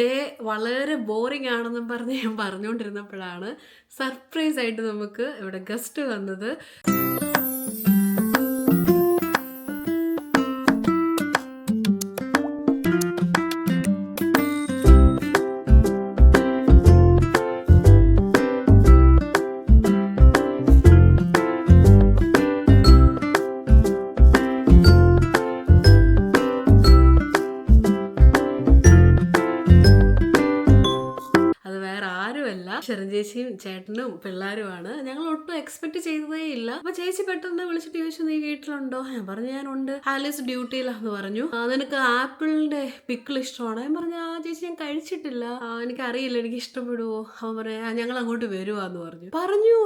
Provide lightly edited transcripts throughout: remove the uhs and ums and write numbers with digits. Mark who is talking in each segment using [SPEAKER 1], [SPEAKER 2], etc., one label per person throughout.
[SPEAKER 1] Day വളരെ boring ആണെന്നും പറഞ്ഞ് ഞാൻ പറഞ്ഞുകൊണ്ടിരുന്നപ്പോഴാണ് സർപ്രൈസ് ആയിട്ട് നമുക്ക് ഇവിടെ ഗസ്റ്റ് വന്നത്. ശരൺ ചേച്ചിയും ചേട്ടനും പിള്ളേരുമാണ്. ഞങ്ങൾ ഒട്ടും എക്സ്പെക്ട് ചെയ്തതേ ഇല്ല. അപ്പൊ ചേച്ചി പെട്ടെന്ന് വിളിച്ചിട്ട് ചോദിച്ചു, നീ വീട്ടിലുണ്ടോ? ഞാൻ പറഞ്ഞു ഞാനുണ്ട്. ആലീസ് ഡ്യൂട്ടിയിലാന്ന് പറഞ്ഞു. നിനക്ക് ആപ്പിളിന്റെ പിക്കിൾ ഇഷ്ടമാണോ? ഞാൻ പറഞ്ഞു ആ ചേച്ചി ഞാൻ കഴിച്ചിട്ടില്ല, എനിക്കറിയില്ല, എനിക്ക് ഇഷ്ടപ്പെടുവോ? അവൻ പറയാ ഞങ്ങൾ അങ്ങോട്ട് വരുവാന്ന് പറഞ്ഞു.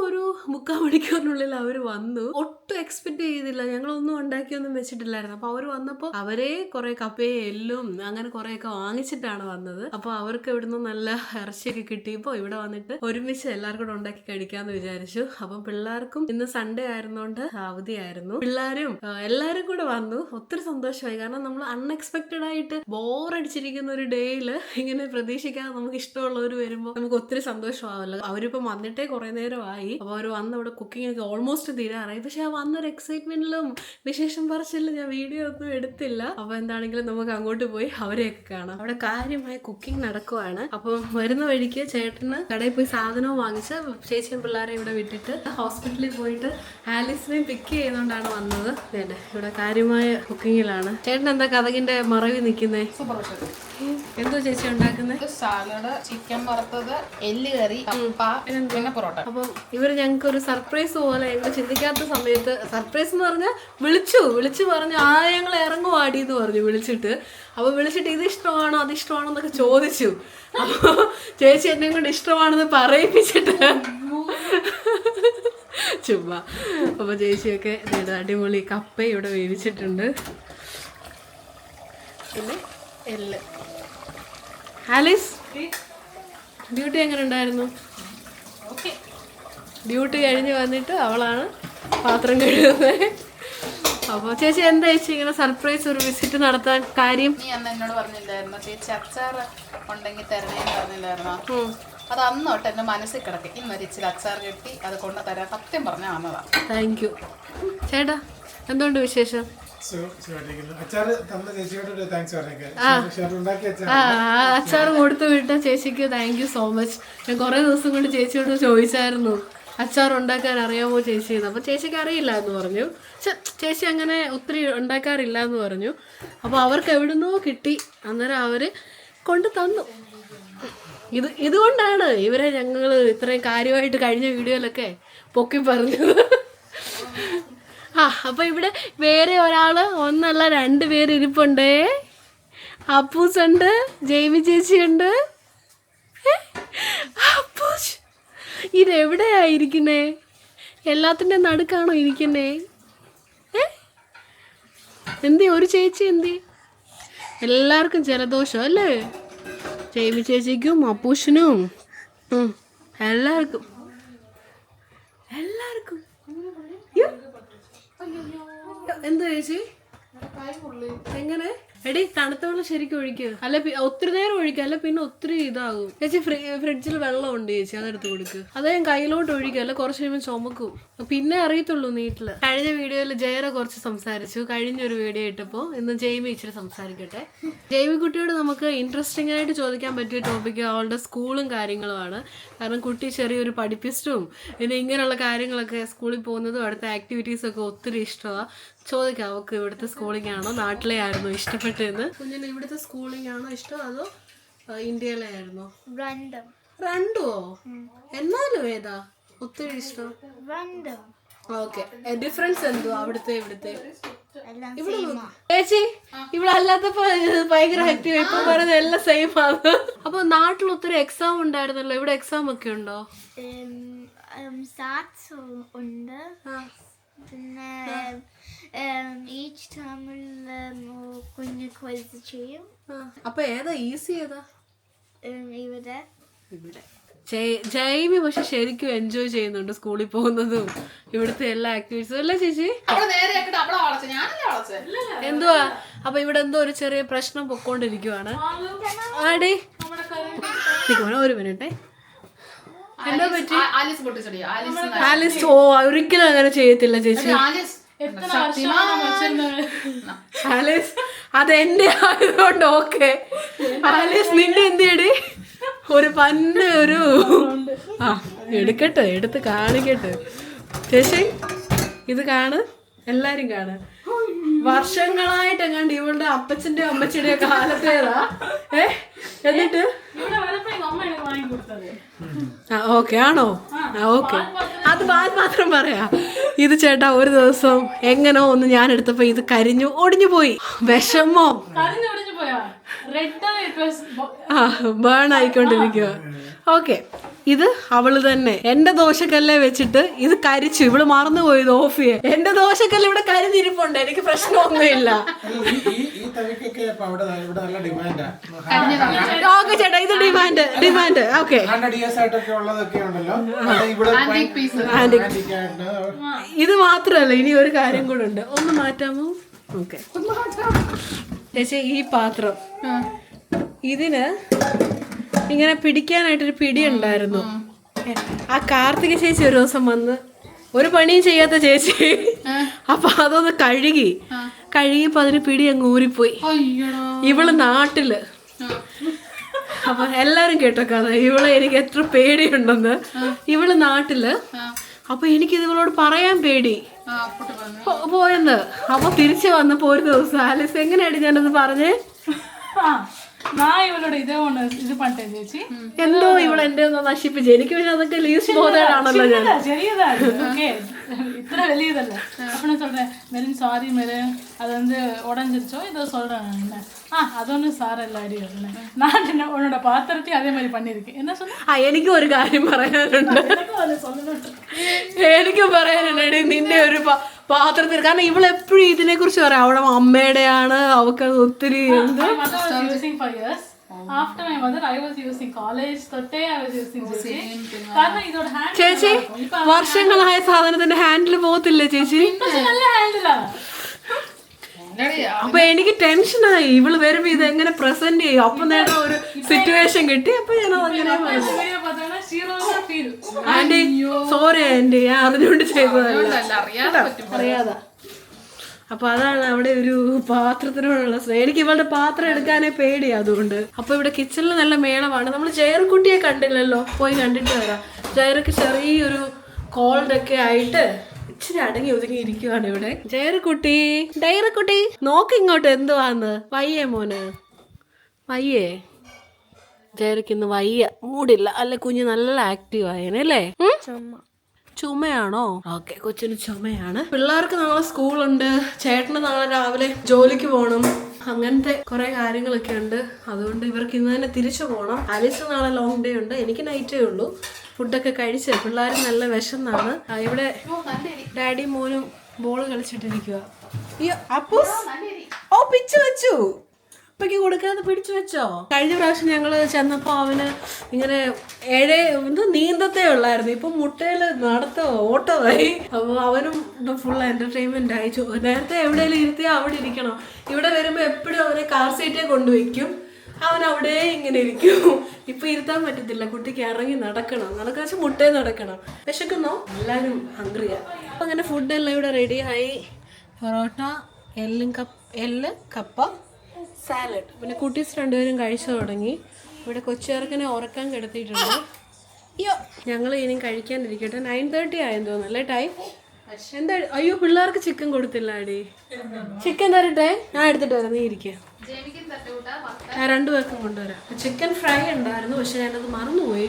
[SPEAKER 1] ഒരു 3/4 മണിക്കൂറിനുള്ളിൽ അവര് വന്നു. ഒട്ടും എക്സ്പെക്ട് ചെയ്തില്ല. ഞങ്ങളൊന്നും ഉണ്ടാക്കിയൊന്നും വെച്ചിട്ടില്ലായിരുന്നു. അപ്പൊ അവര് വന്നപ്പോ അവരെ കുറെ കപ്പയും എല്ലും അങ്ങനെ കുറെയൊക്കെ വാങ്ങിച്ചിട്ടാണ് വന്നത്. അപ്പൊ അവർക്ക് ഇവിടുന്ന് നല്ല ഇറച്ചിയൊക്കെ കിട്ടിയപ്പോ ഇവിടെ വന്നിട്ട് ഒരുമിച്ച് എല്ലാവർക്കും കൂടെ ഉണ്ടാക്കി കഴിക്കാന്ന് വിചാരിച്ചു. അപ്പം പിള്ളേർക്കും ഇന്ന് സൺഡേ ആയിരുന്നോണ്ട് അവധിയായിരുന്നു. പിള്ളേരും എല്ലാരും കൂടെ വന്നു. ഒത്തിരി സന്തോഷമായി. കാരണം നമ്മൾ അൺഎക്സ്പെക്റ്റഡ് ആയിട്ട് ബോറടിച്ചിരിക്കുന്ന ഒരു ഡേയില് ഇങ്ങനെ പ്രതീക്ഷിക്കാതെ നമുക്ക് ഇഷ്ടമുള്ളവർ വരുമ്പോൾ നമുക്ക് ഒത്തിരി സന്തോഷമാവല്ലോ. അവരിപ്പം വന്നിട്ടേ കുറെ നേരമായി. അപ്പൊ അവർ വന്ന് ഇവിടെ കുക്കിംഗ് ഒക്കെ ഓൾമോസ്റ്റ് തീരാറായി. പക്ഷെ ആ വന്നൊരു എക്സൈറ്റ്മെന്റിലും വിശേഷം പറച്ചിലും ഞാൻ വീഡിയോ ഒന്നും എടുത്തില്ല. അപ്പൊ എന്താണെങ്കിലും നമുക്ക് അങ്ങോട്ട് പോയി അവരെയൊക്കെ കാണാം. അവിടെ കാര്യമായ കുക്കിംഗ് നടക്കുവാണ്. അപ്പം വരുന്ന വഴിക്ക് ചേട്ടന് കടയിൽ പോയി സാധനവും വാങ്ങിച്ച് ചേച്ചിയും പിള്ളേരെ ഇവിടെ വിട്ടിട്ട് ഹോസ്പിറ്റലിൽ പോയിട്ട് ആലീസിനെയും പിക്ക് ചെയ്തുകൊണ്ടാണ് വന്നത്. ഇവിടെ കാര്യമായ കുക്കിങ്ങിലാണ്. ചേട്ടൻ എന്താ കഥകിന്റെ മറവിൽ നിൽക്കുന്നേ? എന്തോ ചേച്ചി ഉണ്ടാക്കുന്നത്?
[SPEAKER 2] സാലഡ്, ചിക്കൻ വറുത്തത്, എല്ല് കറി, കപ്പ, പിന്നെ പൊറോട്ട.
[SPEAKER 1] അപ്പം ഇവര് ഞങ്ങൾക്ക് ഒരു സർപ്രൈസ് പോലെ ഞങ്ങൾ ചിന്തിക്കാത്ത സമയത്ത് സർപ്രൈസ് എന്ന് പറഞ്ഞാൽ വിളിച്ചു പറഞ്ഞു ഞങ്ങൾ ഇറങ്ങുവാടി എന്ന് പറഞ്ഞു വിളിച്ചിട്ട്. അപ്പൊ വിളിച്ചിട്ട് ഇത് ഇഷ്ടമാണോ അത് ഇഷ്ടമാണോ എന്നൊക്കെ ചോദിച്ചു. അപ്പൊ ചേച്ചി എന്നെ കൊണ്ട് ഇഷ്ടമാണെന്ന് പറയിപ്പിച്ചിട്ട് ചുമ്മാ. അപ്പൊ ചേച്ചിയൊക്കെ അടിപൊളി കപ്പ ഇവിടെ വേവിച്ചിട്ടുണ്ട്. പിന്നെ എല്ല്. ആലീസ് ഡ്യൂട്ടി എങ്ങനെ ഉണ്ടായിരുന്നു? ഡ്യൂട്ടി കഴിഞ്ഞ് വന്നിട്ട് അവളാണ് പാത്രം കഴുകുന്നത്. അപ്പോൾ ചേച്ചി എന്താ ചേച്ചി ഇങ്ങനെ സർപ്രൈസ് ഒരു വിസിറ്റ് നടത്താൻ കാര്യം?
[SPEAKER 2] നീ അന്ന് എന്നോട് പറഞ്ഞില്ലായിരുന്നു ചേച്ചി അച്ചാർ ഉണ്ടെങ്കിൽ തരണേന്ന് പറഞ്ഞില്ലായിരുന്നോ? അത് അന്നോട്ട് എന്റെ മനസ്സിൽ കിടക്കും. ഇന്നൊരു ഇച്ചിരി അച്ചാർ കെട്ടി അത് കൊണ്ട് തരാൻ സത്യം പറഞ്ഞാൽ വന്നതാ.
[SPEAKER 1] താങ്ക് യു ചേട്ടാ. എന്തുകൊണ്ട് വിശേഷം? അച്ചാർ കൊടുത്തു വിട്ട ചേച്ചിക്ക് താങ്ക് യു സോ മച്ച്. ഞാൻ കുറെ ദിവസം കൊണ്ട് ചേച്ചിയോട് ചോദിച്ചായിരുന്നു അച്ചാർ ഉണ്ടാക്കാൻ അറിയാമോ ചേച്ചി എന്ന്. അപ്പം ചേച്ചിക്ക് അറിയില്ല എന്ന് പറഞ്ഞു. ചേച്ചി അങ്ങനെ ഒത്തിരി ഉണ്ടാക്കാറില്ല എന്ന് പറഞ്ഞു. അപ്പോൾ അവർക്ക് എവിടുന്നോ കിട്ടി. അന്നേരം അവർ കൊണ്ട് തന്നു. ഇതുകൊണ്ടാണ് ഇവരെ ഞങ്ങൾ ഇത്രയും കാര്യമായിട്ട് കഴിഞ്ഞ വീഡിയോയിലൊക്കെ പൊക്കി പറഞ്ഞത്. അപ്പോൾ ഇവിടെ വേറെ ഒരാള് ഒന്നല്ല 2 പേര് ഇരിപ്പുണ്ടേ. അപ്പൂസുണ്ട്, ജെയ്മി ചേച്ചിയുണ്ട്. അപ്പൂസ് ഇതെവിടെയാ ഇരിക്കുന്നേ? എല്ലാത്തിൻ്റെ നടുക്കാണോ ഇരിക്കുന്നേ? എന്തി ഒരു ചേച്ചി എന്തി? എല്ലാവർക്കും ജലദോഷം അല്ലേ? ജെയ്മി ചേച്ചിക്കും അപ്പൂസിനും എല്ലാവർക്കും എന്താ ചേച്ചി എങ്ങനെ? എടി തണുത്ത വെള്ളം ശരിക്കും ഒഴിക്കുക. അല്ല ഒത്തിരി നേരം ഒഴിക്കുക, അല്ല പിന്നെ ഒത്തിരി ഇതാകും. ചേച്ചി ഫ്രിഡ്ജിൽ വെള്ളമുണ്ട് ചേച്ചി, അതെടുത്ത് കൊടുക്കുക. അത് ഞാൻ കയ്യിലോട്ട് ഒഴിക്കുക, അല്ല കുറച്ച് കഴിയുമ്പോൾ ചുമക്കും. പിന്നെ അറിയത്തുള്ളൂ നീട്ടില്. കഴിഞ്ഞ വീഡിയോയിൽ ജയറ കുറച്ച് സംസാരിച്ചു. കഴിഞ്ഞൊരു വീഡിയോ ഇട്ടപ്പോൾ ഇന്ന് ജെയ്മി ഇച്ചിരി സംസാരിക്കട്ടെ. ജെയ്മി കുട്ടിയോട് നമുക്ക് ഇൻട്രസ്റ്റിംഗ് ആയിട്ട് ചോദിക്കാൻ പറ്റിയ ടോപ്പിക്ക് അവളുടെ സ്കൂളും കാര്യങ്ങളുമാണ്. കാരണം കുട്ടി ചെറിയൊരു പഠിപ്പിസ്റ്റും പിന്നെ ഇങ്ങനെയുള്ള കാര്യങ്ങളൊക്കെ സ്കൂളിൽ പോകുന്നതും അടുത്ത ആക്ടിവിറ്റീസൊക്കെ ഒത്തിരി ഇഷ്ടമാണ്. ചോദിക്കാം അവൾക്ക് ഇവിടുത്തെ സ്കൂളിംഗ് ആണോ നാട്ടിലെ ആയിരുന്നോ ഇഷ്ടപ്പെട്ടതെന്ന്. കുഞ്ഞിന് ഇവിടുത്തെ സ്കൂളിംഗ് ആണോ ഇഷ്ടം അതോ ഇന്ത്യയിലെ ആയിരുന്നോ? രണ്ടോ? എന്നാലും ഏതാ ഒത്തിരി ഇഷ്ടം? ഓക്കെ. ഡിഫറൻസ് എന്തോ അവിടുത്തെ ഇവിടുത്തെ? ഇവിടെ ചേച്ചി ഇവിടെ അല്ലാത്തപ്പോ ഭയങ്കര ആക്റ്റീവ്, ഇപ്പൊ പറയുന്നത് എല്ലാം സെയിം ആണ്. അപ്പൊ നാട്ടിൽ ഒത്തിരി എക്സാം ഉണ്ടായിരുന്നല്ലോ, ഇവിടെ എക്സാം ഒക്കെ ഉണ്ടോ?
[SPEAKER 3] പിന്നെ ഈച്ച് ടൈമിൽ കുഞ്ഞു ക്വിസ് ചെയ്യും.
[SPEAKER 1] അപ്പൊ ഏതാ ഈസി ഏതാ?
[SPEAKER 3] ഇവിടെ
[SPEAKER 1] ജൈമി പക്ഷെ ശരിക്കും എൻജോയ് ചെയ്യുന്നുണ്ട് സ്കൂളിൽ പോകുന്നതും ഇവിടുത്തെ എല്ലാ ആക്ടിവിറ്റീസും അല്ലേ ചേച്ചി? എന്തുവാ? അപ്പൊ ഇവിടെ എന്തോ ഒരു ചെറിയ പ്രശ്നം പൊക്കോണ്ടിരിക്കുവാണ്. ആടി ഒരു മിനിറ്റേ. എന്താ പറ്റി?
[SPEAKER 2] ആലീസ് പൊട്ടിച്ചടിയോ?
[SPEAKER 1] ആലിസ് ഒരിക്കലും അങ്ങനെ ചെയ്യത്തില്ല ചേച്ചി. ആലിസ് അതെന്റെ ആയതുകൊണ്ട് ഓക്കെ. ആലിസ് നിന്റെ എന്തിയടി ഒരു പന്ന ഒരു എടുക്കട്ടെ, എടുത്ത് കാണിക്കട്ടെ ചേച്ചി. ഇത് കാണ്, എല്ലാരും കാണ്. വർഷങ്ങളായിട്ട് എങ്ങാണ്ട് ഇവളുടെ അപ്പച്ചന്റെ അമ്മച്ചിയുടെ കാലത്തേതാ. എന്നിട്ട് ഓക്കെ ആണോ? ഓക്കെ, അത് ബാൽ മാത്രം പറയാ. ഇത് ചേട്ടാ ഒരു ദിവസം എങ്ങനോ ഒന്ന് ഞാൻ എടുത്തപ്പോ ഇത് കരിഞ്ഞു ഒടിഞ്ഞു പോയി. വിഷമോ ബേൺ ആയിക്കൊണ്ടിരിക്കുക. ഓക്കെ, ഇത് അവള് തന്നെ എന്റെ ദോശക്കല്ലേ വെച്ചിട്ട് ഇത് കരിച്ചു. ഇവള് മറന്നുപോയത് ഓഫ് ചെയ്യാൻ. എന്റെ ദോശക്കല്ല് ഇവിടെ കരിഞ്ഞിരിപ്പുണ്ട്, എനിക്ക് പ്രശ്നമൊന്നുമില്ല. ഓക്കെ ചേട്ടാ, ഇത് ഡിമാൻഡ് ഓക്കെ. ഇത് മാത്രല്ല, ഇനി ഒരു കാര്യം കൂടെ ഉണ്ട്. ഒന്ന് മാറ്റാമോ? ഓക്കെ ചേച്ചി, ഈ പാത്രം ഇതിന് ഇങ്ങനെ പിടിക്കാനായിട്ടൊരു പിടി ഉണ്ടായിരുന്നു. ആ കാർത്തിക ചേച്ചി ഒരു ദിവസം വന്ന്, ഒരു പണിയും ചെയ്യാത്ത ചേച്ചി, അപ്പൊ അതൊന്ന് കഴുകിയപ്പോ അതിന് പിടി അങ്ങ് ഊരിപ്പോയി. ഇവള് നാട്ടില്, അപ്പൊ എല്ലാരും കേട്ടോ കഥ. എനിക്ക് എത്ര പേടിയുണ്ടെന്ന്. ഇവള് നാട്ടില്, അപ്പൊ എനിക്ക് ഇവളോട് പറയാൻ പേടി പോയെന്ന്. അപ്പൊ തിരിച്ചു വന്നപ്പോ ഒരു ദിവസം ആലിസ് എങ്ങനെയായിട്ട് ഞാനത് പറഞ്ഞേ, എന്തോ ഇവിടെ എന്റെ ഒന്ന് നശിപ്പിച്ചു. എനിക്ക് പിന്നെ അതൊക്കെ ലീസ്റ്റ് ബോധേടാണല്ലോ ഞാൻ.
[SPEAKER 4] இத்தனை வெளியதில்ல அப்படின்னு சொல்றேன். மெரின் சாரி மெரின், அது வந்து உடஞ்சிருச்சோ இதோ சொல்றேன். என்ன അതൊന്നും സാരല്ല അടി. ഞാൻ ഉന്നോட പാത്രത്തിൽ അതേ மாதிரி பண்ணிருக்கேன். என்ன சொன்ன?
[SPEAKER 1] എനിക്ക് ഒരു കാര്യം പറയാനുണ്ട്. എനിക്കും പറയാനുണ്ട് നിന്റെ ഒരു പാത്രത്തിൽ. കാരണം ഇവളെപ്പോഴും ഇതിനെ കുറിച്ച് പറയാം. അവളെ അമ്മയുടെയാണ്, അവൾക്ക് അത് ഒത്തിരി.
[SPEAKER 4] After my mother, I was using college. Today I was using കാരണം ഇതോടെ ഹാൻഡിൽ.
[SPEAKER 1] ചേച്ചി വർഷങ്ങളായ സാധനത്തിന്റെ ഹാൻഡിൽ പോകത്തില്ലേ ചേച്ചി?
[SPEAKER 4] നല്ല ഹാൻഡിലാണ്.
[SPEAKER 1] അപ്പൊ എനിക്ക് ടെൻഷനായി. ഇവള് വരുമ്പോ ഇത് എങ്ങനെ പ്രസന്റ് ചെയ്യും. അപ്പൊ നേരം ഒരു സിറ്റുവേഷൻ കിട്ടി. അപ്പൊ ഞാൻ അങ്ങനെ ആന്റി സോറി ആന്റി, ഞാൻ അറിഞ്ഞുകൊണ്ട് ചെയ്തതല്ല, അറിയാതാ. അപ്പൊ അതാണ് അവിടെ ഒരു പാത്രത്തിനോടുള്ള സ്നേഹം. എനിക്ക് ഇവളുടെ പാത്രം എടുക്കാനേ പേടിയാ അതുകൊണ്ട്. അപ്പൊ ഇവിടെ കിച്ചണിൽ നല്ല മേളമാണ്. നമ്മൾ ജയറുകുട്ടിയെ കണ്ടില്ലല്ലോ, പോയി കണ്ടിട്ട് വരാം. ജയർക്ക് ചെറിയൊരു കോൾഡ് ഒക്കെ ആയിട്ട് ഇച്ചിരി അടങ്ങി ഒതുങ്ങി ഇരിക്കുവാണ് ഇവിടെ. ഡയറക്കുട്ടി നോക്ക് ഇങ്ങോട്ട്, എന്തുവാന്ന്? വയ്യേ മോന്, വയ്യേ? ജയർക്ക് ഇന്ന് വയ്യ, മൂടില്ല. അല്ലെ കുഞ്ഞ് നല്ല ആക്റ്റീവ് ആയേനല്ലേ? ചുമയാണോ? ഓക്കെ, കൊച്ചിന് ചുമയാണ്. പിള്ളേർക്ക് നാളെ സ്കൂളുണ്ട്. ചേട്ടന് നാളെ രാവിലെ ജോലിക്ക് പോകണം. അങ്ങനത്തെ കുറെ കാര്യങ്ങളൊക്കെ ഉണ്ട്. അതുകൊണ്ട് ഇവർക്ക് ഇന്ന് തന്നെ തിരിച്ചു പോകണം. ആലിസ് നാളെ ലോങ് ഡേ ഉണ്ട്. എനിക്ക് നൈറ്റേ ഉള്ളൂ. ഫുഡൊക്കെ കഴിച്ച് പിള്ളേർ നല്ല വിശന്നാണ്. ഇവിടെ ഡാഡിയും മോനും ബോള് കളിച്ചിട്ടിരിക്കുക. അപ്പൂസ് പിച്ചു വെച്ചു. അപ്പയ്ക്ക് കൊടുക്കാതെ പിടിച്ചു വെച്ചോ? കഴിഞ്ഞ പ്രാവശ്യം ഞങ്ങൾ ചെന്നപ്പോൾ അവന് ഇങ്ങനെ നീന്തത്തേ ഉള്ളായിരുന്നു. ഇപ്പം മുട്ടയിൽ ഓട്ടമായി. അപ്പോൾ അവനും ഇപ്പം ഫുൾ എന്റർടൈൻമെന്റ് ആയി. നേരത്തെ എവിടെയെങ്കിലും ഇരുത്തിയാൽ അവിടെ ഇരിക്കണം. ഇവിടെ വരുമ്പോൾ എപ്പോഴും അവനെ കാർ സീറ്റേ കൊണ്ടുവയ്ക്കും. അവൻ അവിടെ ഇങ്ങനെ ഇരിക്കും. ഇപ്പൊ ഇരുത്താൻ പറ്റത്തില്ല, കുട്ടിക്ക് ഇറങ്ങി നടക്കണം. വെച്ചാൽ മുട്ടയിൽ നടക്കണം. വിശക്കുന്നോ? എല്ലാവരും ഹംഗ്രിയാ. അപ്പൊ അങ്ങനെ ഫുഡെല്ലാം ഇവിടെ റെഡിയായി. പൊറോട്ട, എല്ല് കപ്പ, സാലഡ്. പിന്നെ കുട്ടീസ് രണ്ടുപേരും കഴിച്ചു തുടങ്ങി. ഇവിടെ കൊച്ചുചേർക്കനെ ഉറക്കാൻ കിടത്തിയിട്ടുണ്ട്. ഞങ്ങൾ ഇനി കഴിക്കാണ്ടിരിക്കട്ടെ. 9:30 ആയെന്ന് തോന്നുന്നല്ലേ ടൈം? എന്താ? അയ്യോ, പിള്ളേർക്ക് ചിക്കൻ കൊടുത്തില്ല അടി. ചിക്കൻ തരട്ടെ? ഞാൻ എടുത്തിട്ട് വരാം, നീ ഇരിക്കുക. ഞാൻ 2 പേർക്കും കൊണ്ടുവരാം. ചിക്കൻ ഫ്രൈ ഉണ്ടായിരുന്നു, പക്ഷെ ഞാനത് മറന്നുപോയി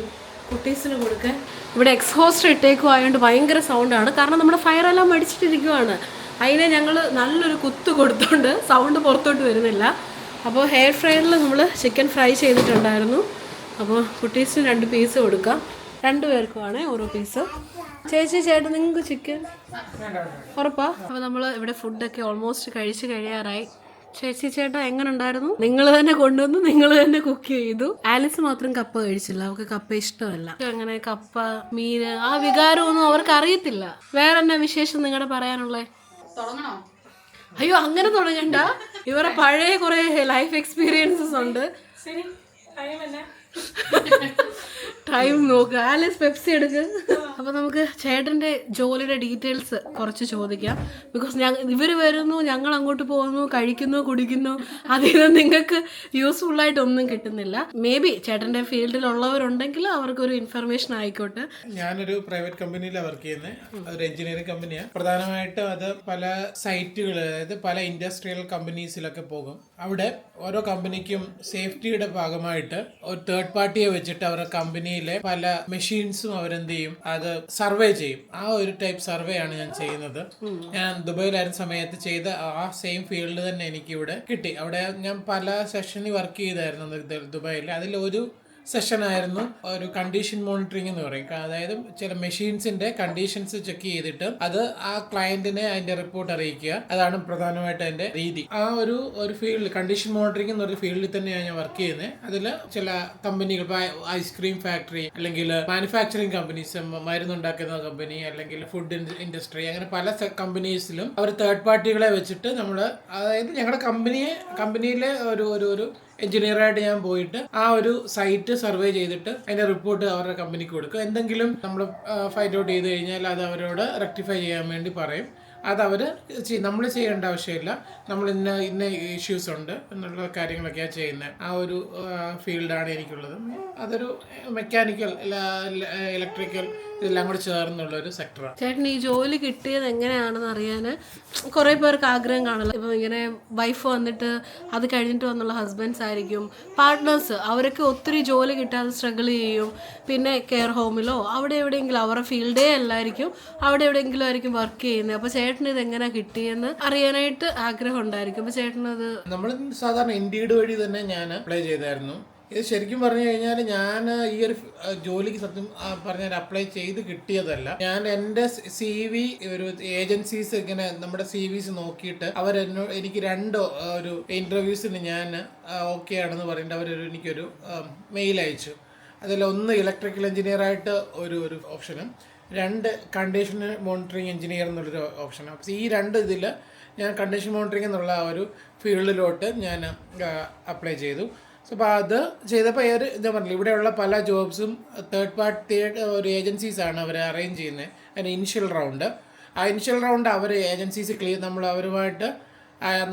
[SPEAKER 1] കുട്ടീസിന് കൊടുക്കാൻ. ഇവിടെ എക്സ്ഹോസ്റ്റ് ഇട്ടേക്കുമായതുകൊണ്ട് ഭയങ്കര സൗണ്ടാണ്. കാരണം നമ്മുടെ ഫയറെല്ലാം അടിച്ചിട്ടിരിക്കുവാണ്. അതിനെ ഞങ്ങൾ നല്ലൊരു കുത്ത് കൊടുത്തോണ്ട് സൗണ്ട് പുറത്തോട്ട് വരുന്നില്ല. അപ്പോൾ ഹെയർ ഫ്രൈറിൽ നമ്മൾ ചിക്കൻ ഫ്രൈ ചെയ്തിട്ടുണ്ടായിരുന്നു. അപ്പോൾ കുട്ടീസിന് 2 പീസ് കൊടുക്കാം. 2 പേർക്കുമാണ് ഓരോ പീസ്. ചേച്ചി ചേട്ടൻ നിങ്ങൾക്ക് ചിക്കൻ ഉറപ്പാ? അപ്പോൾ നമ്മൾ ഇവിടെ ഫുഡൊക്കെ ഓൾമോസ്റ്റ് കഴിച്ച് കഴിയാറായി. ചേച്ചി ചേട്ടാ എങ്ങനെ ഉണ്ടായിരുന്നു? നിങ്ങൾ തന്നെ കൊണ്ടുവന്നു, നിങ്ങൾ തന്നെ കുക്ക് ചെയ്തു. ആലിസ് മാത്രം കപ്പ കഴിച്ചില്ല, അവർക്ക് കപ്പ ഇഷ്ടമല്ല. അങ്ങനെ കപ്പ, മീന്, ആ വികാരമൊന്നും അവർക്ക് അറിയത്തില്ല. വേറെ എന്നാ വിശേഷം നിങ്ങളുടെ പറയാനുള്ളത്?
[SPEAKER 2] തുടങ്ങണോ?
[SPEAKER 1] അയ്യോ, അങ്ങനെ തുടങ്ങണ്ട. ഇവരെ പഴയ കുറെ ലൈഫ് എക്സ്പീരിയൻസസ് ഉണ്ട്. ടൈം നോക്ക്. ആലിസ് പെപ്സി എടുക്ക്. അപ്പൊ നമുക്ക് ചേട്ടന്റെ ജോലിയുടെ ഡീറ്റെയിൽസ് കുറച്ച് ചോദിക്കാം. ബിക്കോസ് ഇവര് വരുന്നു, ഞങ്ങൾ അങ്ങോട്ട് പോകുന്നു, കഴിക്കുന്നു, കുടിക്കുന്നു, അതിൽ നിന്ന് നിങ്ങൾക്ക് യൂസ്ഫുൾ ആയിട്ട് ഒന്നും കിട്ടുന്നില്ല. മേ ബി ചേട്ടന്റെ ഫീൽഡിലുള്ളവരുണ്ടെങ്കിൽ അവർക്കൊരു ഇൻഫർമേഷൻ ആയിക്കോട്ടെ.
[SPEAKER 5] ഞാനൊരു പ്രൈവറ്റ് കമ്പനിയിലാണ് വർക്ക് ചെയ്യുന്നത്. ഒരു എഞ്ചിനീയറിംഗ് കമ്പനിയാണ്. പ്രധാനമായിട്ടും അത് പല സൈറ്റുകൾ, അതായത് പല ഇൻഡസ്ട്രിയൽ കമ്പനീസിലൊക്കെ പോകും. അവിടെ ഓരോ കമ്പനിക്കും സേഫ്റ്റിയുടെ ഭാഗമായിട്ട് ഒരു തേർഡ് പാർട്ടിയെ വെച്ചിട്ട് അവരുടെ കമ്പനിയിലെ പല മെഷീൻസും അവരെന്ത് ചെയ്യും, അത് സർവേ ചെയ്യും. ആ ഒരു ടൈപ്പ് സർവേ ആണ് ഞാൻ ചെയ്യുന്നത്. ഞാൻ ദുബായിലായിരുന്ന സമയത്ത് ചെയ്ത ആ സെയിം ഫീൽഡ് തന്നെ എനിക്ക് ഇവിടെ കിട്ടി. അവിടെ ഞാൻ പല സെഷനിൽ വർക്ക് ചെയ്തായിരുന്നു ദുബായിൽ. അതിലൊരു സെഷനായിരുന്നു ഒരു കണ്ടീഷൻ മോണിറ്ററിംഗ് എന്ന് പറയും. അതായത് ചില മെഷീൻസിന്റെ കണ്ടീഷൻസ് ചെക്ക് ചെയ്തിട്ട് അത് ആ ക്ലയന്റിനെ അതിന്റെ റിപ്പോർട്ട് അറിയിക്കുക. അതാണ് പ്രധാനമായിട്ട് അതിന്റെ രീതി. ആ ഒരു ഫീൽഡ്, കണ്ടീഷൻ മോണിറ്ററിംഗ് എന്നൊരു ഫീൽഡിൽ തന്നെയാണ് ഞാൻ വർക്ക് ചെയ്യുന്നത്. അതിൽ ചില കമ്പനികൾ, ഐസ്ക്രീം ഫാക്ടറി, അല്ലെങ്കിൽ മാനുഫാക്ചറിങ് കമ്പനീസ്, മരുന്നുണ്ടാക്കുന്ന കമ്പനി, അല്ലെങ്കിൽ ഫുഡ് ഇൻഡസ്ട്രി, അങ്ങനെ പല കമ്പനീസിലും അവർ തേർഡ് പാർട്ടികളെ വെച്ചിട്ട് നമ്മൾ, അതായത് ഞങ്ങളുടെ കമ്പനിയിലെ ഒരു എഞ്ചിനീയറായിട്ട് ഞാൻ പോയിട്ട് ആ ഒരു സൈറ്റ് സർവേ ചെയ്തിട്ട് അതിന്റെ റിപ്പോർട്ട് അവരുടെ കമ്പനിക്ക് കൊടുക്കും. എന്തെങ്കിലും നമ്മൾ ഫൈൻഡ് ഔട്ട് ചെയ്ത് കഴിഞ്ഞാൽ അത് അവരോട് റെക്ടിഫൈ ചെയ്യാൻ വേണ്ടി പറയും. അത് അവർ നമ്മൾ ചെയ്യേണ്ട ആവശ്യമില്ല. നമ്മൾ ഇന്ന ഇഷ്യൂസ് ഉണ്ട് എന്നുള്ള കാര്യങ്ങളൊക്കെയാണ് ചെയ്യുന്നത്. ആ ഒരു ഫീൽഡാണ് എനിക്കുള്ളത്. അതൊരു മെക്കാനിക്കൽ, ഇലക്ട്രിക്കൽ ഇതെല്ലാം കൂടി ചേർന്നുള്ള ഒരു സെക്ടറാണ്.
[SPEAKER 1] ചേട്ടൻ ഈ ജോലി കിട്ടിയത് എങ്ങനെയാണെന്ന് അറിയാൻ കുറേ പേർക്ക് ആഗ്രഹം കാണുമല്ലോ. ഇപ്പം ഇങ്ങനെ വൈഫ് വന്നിട്ട് അത് കഴിഞ്ഞിട്ട് വന്നുള്ള ഹസ്ബൻഡ്സ് ആയിരിക്കും, പാർട്ട്നേഴ്സ്, അവരൊക്കെ ഒത്തിരി ജോലി കിട്ടാതെ സ്ട്രഗിൾ ചെയ്യും. പിന്നെ കെയർ ഹോമിലോ അവിടെ എവിടെയെങ്കിലും, അവരുടെ ഫീൽഡേ അല്ലായിരിക്കും, അവിടെ എവിടെയെങ്കിലും ആയിരിക്കും വർക്ക് ചെയ്യുന്നത്. അപ്പോൾ ചേട്ടന് ഇത് എങ്ങനെ കിട്ടിയെന്ന് അറിയാനായിട്ട് ആഗ്രഹം ഉണ്ടായിരിക്കും. അപ്പോൾ ചേട്ടനത്,
[SPEAKER 5] നമ്മൾ സാധാരണ ഇൻഡീഡ് വഴി തന്നെ ഞാൻ അപ്ലൈ ചെയ്തായിരുന്നു. ഇത് ശരിക്കും പറഞ്ഞു കഴിഞ്ഞാൽ ഞാൻ ഈ ഒരു ജോലിക്ക് സത്യം പറഞ്ഞാൽ അപ്ലൈ ചെയ്ത് കിട്ടിയതല്ല. ഞാൻ എൻ്റെ CV ഒരു ഏജൻസീസ് ഇങ്ങനെ നമ്മുടെ CVs നോക്കിയിട്ട് എനിക്ക് ഒരു ഇൻ്റർവ്യൂസിന് ഞാൻ ഓക്കെ ആണെന്ന് പറഞ്ഞിട്ട് എനിക്കൊരു മെയിൽ അയച്ചു. അതിലൊന്ന് ഇലക്ട്രിക്കൽ എഞ്ചിനീയറായിട്ട് ഒരു ഓപ്ഷനും, 2 കണ്ടീഷൻ മോണിറ്ററിങ് എഞ്ചിനീയർ എന്നുള്ളൊരു ഓപ്ഷനും. അപ്പോൾ ഈ 2 ഇതിൽ ഞാൻ കണ്ടീഷൻ മോണിറ്ററിങ് എന്നുള്ള ഒരു ഫീൽഡിലോട്ട് ഞാൻ അപ്ലൈ ചെയ്തു. സോ അപ്പോൾ അത് ചെയ്തപ്പോൾ എന്താ പറഞ്ഞില്ല, ഇവിടെയുള്ള പല ജോബ്സും തേർഡ് പാർട്ടി ഒരു ഏജൻസീസാണ് അവർ അറേഞ്ച് ചെയ്യുന്നത്. അതിന് ഇനിഷ്യൽ റൗണ്ട്, ആ ഇനിഷ്യൽ റൗണ്ട് അവർ ഏജൻസീസ് അവരുമായിട്ട്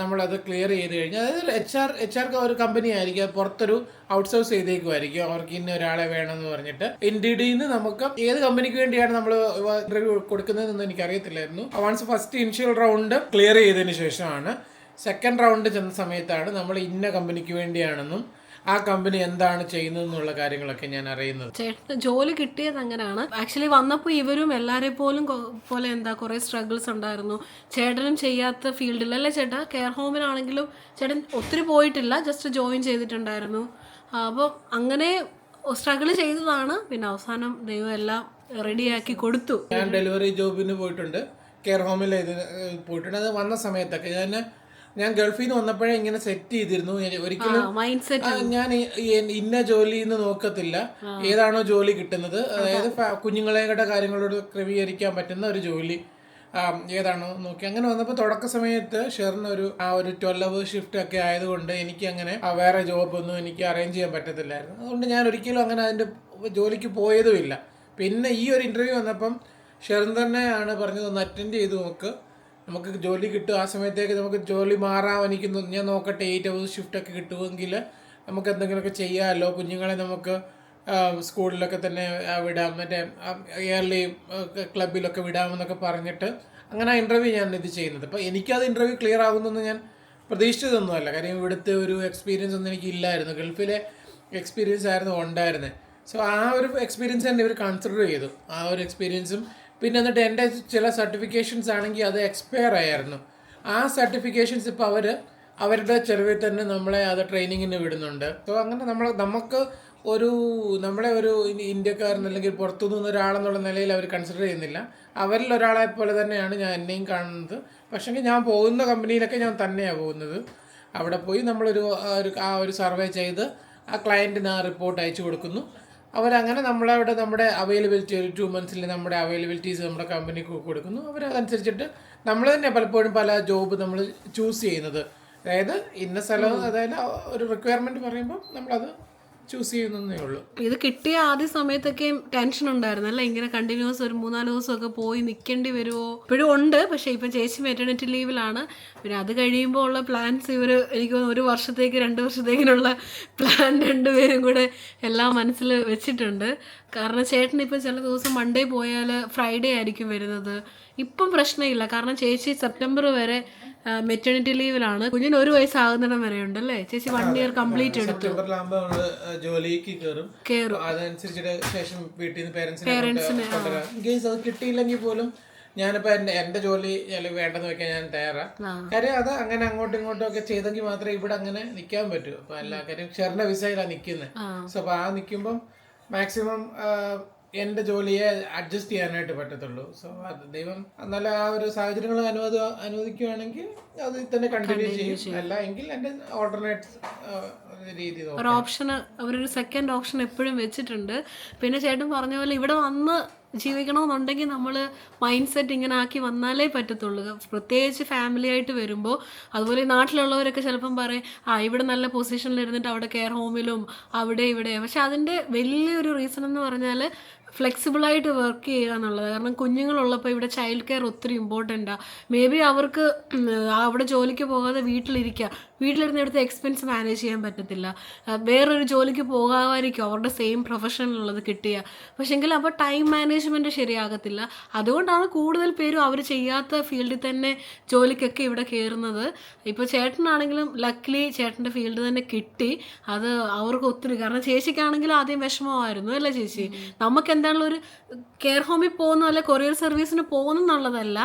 [SPEAKER 5] നമ്മളത് ക്ലിയർ ചെയ്ത് കഴിഞ്ഞാൽ, അതായത് HR ഒരു കമ്പനി ആയിരിക്കും, പുറത്തൊരു ഔട്ട്സോഴ്സ് ചെയ്തേക്കുമായിരിക്കും, അവർക്ക് ഇന്ന ഒരാളെ വേണമെന്ന് പറഞ്ഞിട്ട്. ഇൻഡീഡിൽ നിന്ന് നമുക്ക് ഏത് കമ്പനിക്ക് വേണ്ടിയാണ് നമ്മൾ ഇന്റർവ്യൂ കൊടുക്കുന്നതെന്ന് എനിക്കറിയത്തില്ലായിരുന്നു. ഫസ്റ്റ് ഇനിഷ്യൽ റൗണ്ട് ക്ലിയർ ചെയ്തതിന് ശേഷമാണ് സെക്കൻഡ് റൗണ്ട് ചെന്ന സമയത്താണ് നമ്മൾ ഇന്ന കമ്പനിക്ക് വേണ്ടിയാണെന്നും ആ കമ്പനി എന്താണ് ചെയ്യുന്നതെന്നുള്ള കാര്യങ്ങളൊക്കെ ഞാൻ അറിയുന്നത്.
[SPEAKER 1] ചേട്ടന് ജോലി കിട്ടിയത് അങ്ങനെയാണ്. ആക്ച്വലി വന്നപ്പോൾ ഇവരും എല്ലാവരെ പോലെ കുറേ സ്ട്രഗിൾസ് ഉണ്ടായിരുന്നു. ചേട്ടനും ചെയ്യാത്ത ഫീൽഡിൽ, അല്ലേ ചേട്ടാ? കെയർ ഹോമിലാണെങ്കിലും ചേട്ടൻ ഒത്തിരി പോയിട്ടില്ല, ജസ്റ്റ് ജോയിൻ ചെയ്തിട്ടുണ്ടായിരുന്നു. അപ്പോൾ അങ്ങനെ സ്ട്രഗിൾ ചെയ്തതാണ്. പിന്നെ അവസാനം ദൈവം എല്ലാം റെഡിയാക്കി കൊടുത്തു.
[SPEAKER 5] ഞാൻ ഡെലിവറി ജോബിന് പോയിട്ടുണ്ട്, കെയർ ഹോമിൽ പോയിട്ടുണ്ട്. അത് വന്ന സമയത്തൊക്കെ ഞാൻ ഗൾഫിൽ നിന്ന് വന്നപ്പോഴേ ഇങ്ങനെ സെറ്റ് ചെയ്തിരുന്നു. ഒരിക്കലും ഞാൻ ഇന്ന ജോലി എന്ന് നോക്കത്തില്ല, ഏതാണോ ജോലി കിട്ടുന്നത്, അതായത് കുഞ്ഞുങ്ങളെയുടെ കാര്യങ്ങളോട് ക്രമീകരിക്കാൻ പറ്റുന്ന ഒരു ജോലി ഏതാണോ നോക്കി. അങ്ങനെ വന്നപ്പോൾ തുടക്ക സമയത്ത് ഷെറിന് ഒരു 12 hour ഷിഫ്റ്റ് ഒക്കെ ആയതുകൊണ്ട് എനിക്ക് അങ്ങനെ വേറെ ജോബൊന്നും എനിക്ക് അറേഞ്ച് ചെയ്യാൻ പറ്റത്തില്ലായിരുന്നു. അതുകൊണ്ട് ഞാൻ ഒരിക്കലും അങ്ങനെ അതിൻ്റെ ജോലിക്ക് പോയതുമില്ല. പിന്നെ ഈ ഒരു ഇൻ്റർവ്യൂ വന്നപ്പം ഷെറിൻ തന്നെയാണ് പറഞ്ഞത്, ഒന്ന് അറ്റൻഡ് ചെയ്ത് നോക്ക്, നമുക്ക് ജോലി കിട്ടും. ആ സമയത്തേക്ക് നമുക്ക് ജോലി മാറാൻ ഞാൻ നോക്കട്ടെ, 8 hours ഷിഫ്റ്റൊക്കെ കിട്ടുമെങ്കിൽ നമുക്ക് എന്തെങ്കിലുമൊക്കെ ചെയ്യാമല്ലോ, കുഞ്ഞുങ്ങളെ നമുക്ക് സ്കൂളിലൊക്കെ തന്നെ വിടാം, മറ്റേ ഇയർലി ക്ലബിലൊക്കെ വിടാമെന്നൊക്കെ പറഞ്ഞിട്ട് അങ്ങനെ ഇൻ്റർവ്യൂ ഞാൻ ഇത് ചെയ്യുന്നത്. അപ്പോൾ എനിക്കത് ഇൻ്റർവ്യൂ ക്ലിയർ ആകുമെന്ന് ഞാൻ പ്രതീക്ഷിച്ചതൊന്നുമല്ല. കാര്യം ഇവിടുത്തെ ഒരു എക്സ്പീരിയൻസ് ഒന്നും എനിക്കില്ലായിരുന്നു, ഗൾഫിലെ എക്സ്പീരിയൻസ് ആയിരുന്നു ഉണ്ടായിരുന്നത്. സോ ആ ഒരു എക്സ്പീരിയൻസ് തന്നെ ഇവർ കൺസിഡർ ചെയ്തു, ആ ഒരു എക്സ്പീരിയൻസും. പിന്നെ എന്നിട്ട് എൻ്റെ ചില സർട്ടിഫിക്കേഷൻസ് ആണെങ്കിൽ അത് എക്സ്പയർ ആയിരുന്നു. ആ സർട്ടിഫിക്കേഷൻസ് ഇപ്പോൾ അവരുടെ ചെലവിൽ തന്നെ നമ്മളെ അത് ട്രെയിനിങ്ങിന് വിടുന്നുണ്ട്. സോ അങ്ങനെ നമുക്ക് നമ്മളെ ഒരു ഇന്ത്യക്കാരൻ അല്ലെങ്കിൽ പുറത്തുനിന്ന് ഒരാളെന്നുള്ള നിലയിൽ അവർ കൺസിഡർ ചെയ്യുന്നില്ല. അവരിൽ ഒരാളെ പോലെ തന്നെയാണ് ഞാൻ എന്നെയും കാണുന്നത്. പക്ഷേങ്കിൽ ഞാൻ പോകുന്ന കമ്പനിയിലൊക്കെ ഞാൻ തന്നെയാണ് പോകുന്നത്. അവിടെ പോയി നമ്മളൊരു ഒരു സർവേ ചെയ്ത് ആ ക്ലയൻറ്റിന് ആ റിപ്പോർട്ട് അയച്ചു കൊടുക്കുന്നു. അവരങ്ങനെ നമ്മുടെ അവൈലബിലിറ്റി, ഒരു 2 months നമ്മുടെ അവൈലബിലിറ്റീസ് നമ്മുടെ കമ്പനിക്ക് കൊടുക്കുന്നു. അവരതനുസരിച്ചിട്ട് നമ്മൾ തന്നെ പലപ്പോഴും പല ജോബ് നമ്മൾ ചൂസ് ചെയ്യുന്നത്. അതായത് ഇന്ന സ്ഥലം, അതായത് ഒരു റിക്വയർമെൻറ്റ് പറയുമ്പോൾ നമ്മളത് ചൂസ് ചെയ്യുന്നേ ഉള്ളൂ.
[SPEAKER 1] ഇത് കിട്ടിയ ആദ്യ സമയത്തൊക്കെയും ടെൻഷൻ ഉണ്ടായിരുന്നു അല്ലേ, ഇങ്ങനെ കണ്ടിന്യൂസ് ഒരു 3-4 ദിവസമൊക്കെ പോയി നിൽക്കേണ്ടി വരുമോ? ഇപ്പോഴും ഉണ്ട്, പക്ഷേ ഇപ്പം ചേച്ചി മെറ്റർണിറ്റി ലീവിലാണ്. പിന്നെ അത് കഴിയുമ്പോൾ ഉള്ള പ്ലാൻസ് ഇവർ എനിക്ക് തോന്നുന്നു 1 വർഷത്തേക്ക് 2 വർഷത്തേക്കിനുള്ള പ്ലാൻ രണ്ടുപേരും കൂടെ എല്ലാം മനസ്സിൽ വെച്ചിട്ടുണ്ട്. കാരണം ചേട്ടൻ ഇപ്പം ചില ദിവസം മൺഡേ പോയാൽ ഫ്രൈഡേ ആയിരിക്കും വരുന്നത്. ഇപ്പം പ്രശ്നമില്ല, കാരണം ചേച്ചി സെപ്റ്റംബർ വരെ മെറ്റർണിറ്റി ലീവിലാണ്. കുഞ്ഞിന് 1 വയസ്സാകുന്നിടം വരെ ഉണ്ടല്ലേ ചേച്ചി, 1 ഇയർ കംപ്ലീറ്റ് എടുത്തു.
[SPEAKER 5] സെപ്റ്റംബറിലാകുമ്പോൾ നമ്മള് ജോലിക്ക് കയറും. അതനുസരിച്ചിട്ട് ശേഷം വീട്ടിൽ നിന്ന് പേരൻസിനെ കേസ് അത് കിട്ടിയില്ലെങ്കിൽ പോലും ഞാനിപ്പോ എന്റെ ജോലി വേണ്ടെന്ന് വെക്കാൻ ഞാൻ തയ്യാറാണ്. കാര്യം അത് അങ്ങനെ അങ്ങോട്ടും ഇങ്ങോട്ടും ഒക്കെ ചെയ്തെങ്കിൽ മാത്രമേ ഇവിടെ അങ്ങനെ നിൽക്കാൻ പറ്റൂ. അപ്പൊ എല്ലാ കാര്യം ഷെറിന്റെ വിസയിലാണ് നിൽക്കുന്നത്. സോ അപ്പൊ ആ നിൽക്കുമ്പം മാക്സിമം എന്റെ ജോലിയെ അഡ്ജസ്റ്റ് ചെയ്യാനായിട്ട് പറ്റത്തുള്ളൂ. സോ അത് ദൈവം നല്ല ആ ഒരു സാഹചര്യങ്ങൾ അനുവദിക്കുകയാണെങ്കിൽ അത് തന്നെ കണ്ടിന്യൂ ചെയ്യും. അല്ല എങ്കിൽ എന്റെ ഓൾട്ടർനേറ്റ് രീതി
[SPEAKER 1] ഒരു ഓപ്ഷൻ, അവരൊരു സെക്കൻഡ് ഓപ്ഷൻ എപ്പോഴും വെച്ചിട്ടുണ്ട്. പിന്നെ ചേട്ടൻ പറഞ്ഞ പോലെ ഇവിടെ വന്ന് ജീവിക്കണമെന്നുണ്ടെങ്കിൽ നമ്മൾ മൈൻഡ് സെറ്റ് ഇങ്ങനെ ആക്കി വന്നാലേ പറ്റത്തുള്ളൂ. പ്രത്യേകിച്ച് ഫാമിലി ആയിട്ട് വരുമ്പോൾ. അതുപോലെ നാട്ടിലുള്ളവരൊക്കെ ചിലപ്പം പറയും ഇവിടെ നല്ല പൊസിഷനിൽ ഇരുന്നിട്ട് അവിടെ കെയർ ഹോമിലും അവിടെ ഇവിടെ. പക്ഷെ അതിൻ്റെ വലിയൊരു റീസൺ എന്ന് പറഞ്ഞാൽ ഫ്ലെക്സിബിളായിട്ട് വർക്ക് ചെയ്യുക എന്നുള്ളത്. കാരണം കുഞ്ഞുങ്ങളുള്ളപ്പോൾ ഇവിടെ ചൈൽഡ് കെയർ ഒത്തിരി ഇമ്പോർട്ടൻ്റാണ്. മേ ബി അവർക്ക് അവിടെ ജോലിക്ക് പോകാതെ വീട്ടിലിരുന്ന് എടുത്ത് എക്സ്പെൻസ് മാനേജ് ചെയ്യാൻ പറ്റത്തില്ല. വേറൊരു ജോലിക്ക് പോകാമായിരിക്കും അവരുടെ സെയിം പ്രൊഫഷനിലുള്ളത് കിട്ടിയ. പക്ഷേങ്കിൽ അപ്പോൾ ടൈം മാനേജ്മെൻറ്റ് ശരിയാകത്തില്ല. അതുകൊണ്ടാണ് കൂടുതൽ പേരും അവർ ചെയ്യാത്ത ഫീൽഡിൽ തന്നെ ജോലിക്കൊക്കെ ഇവിടെ കയറുന്നത്. ഇപ്പോൾ ചേട്ടനാണെങ്കിലും ലക്കിലി ചേട്ടൻ്റെ ഫീൽഡ് തന്നെ കിട്ടി. അത് അവർക്ക് ഒത്തിരി, കാരണം ചേച്ചിക്കാണെങ്കിലും ആദ്യം വിഷമമായിരുന്നു അല്ലേ ചേച്ചി? നമുക്ക് എന്താണല്ലോ ഒരു കെയർ ഹോമിൽ പോകുന്നു അല്ലെ കൊറിയർ സർവീസിന് പോകുന്നു എന്നുള്ളതല്ല,